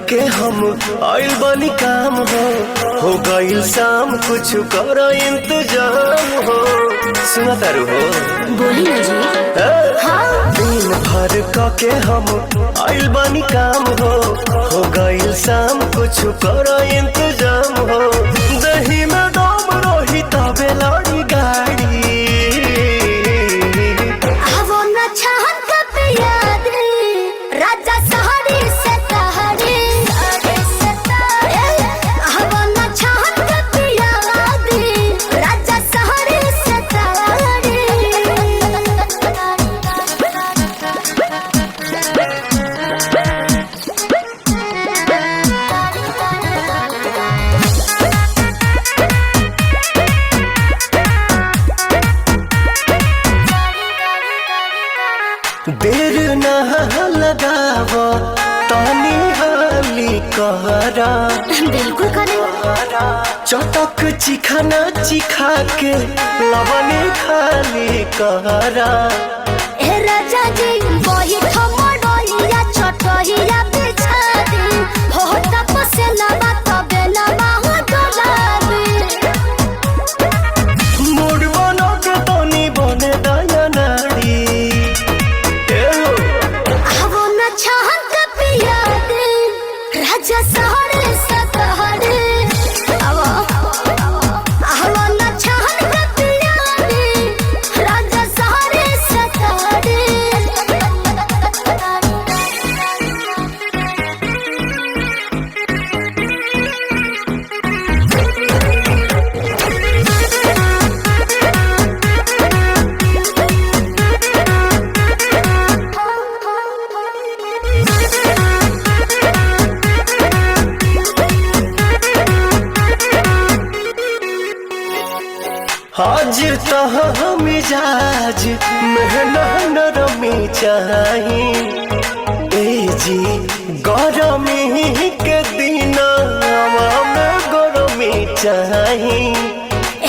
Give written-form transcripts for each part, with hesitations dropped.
के हम आइल बनी काम हो गईल शाम कुछ कर इंतजाम हो। सुना तारू हो बोली ना जी। दिन भर के हम आइल बनी काम हो गईल शाम कुछ कर इंतजाम हो। दही में दम रही तबे लड़ी गाड़ी राजा सहरी से तहरी राजा सहरी से देर ना लगाव तानी हाली कहरा बिल्कुल करे चटक चिखाना चिखा के लवने खाली कहरा। ए राजा जी वही ठमड़िया छटहिया बिछा दे हो तपसे लबा तबे लबा हो डोलाबे मोड़ बनो के तनी बने दया नाड़ी आवो न छहन के पिया दे राजा सहरे सतहरे आवो न छहन के पिया दे राजा सहरे सतहरे। आज तह मिजाज मेहना नरमी चाही ए जी गरमी के दिन में गरमी चाही।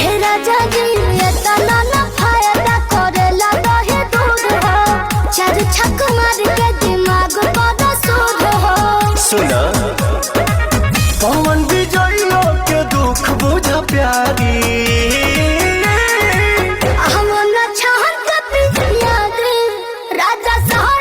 ए राजा जी ये तना न फायदा करेला दहे दूध हो चार छक मार के दिमाग बड़ा सूद हो। सुना पवन विजय के दुख बुझा प्यारी हम न छहन के पिया दे राजा साहब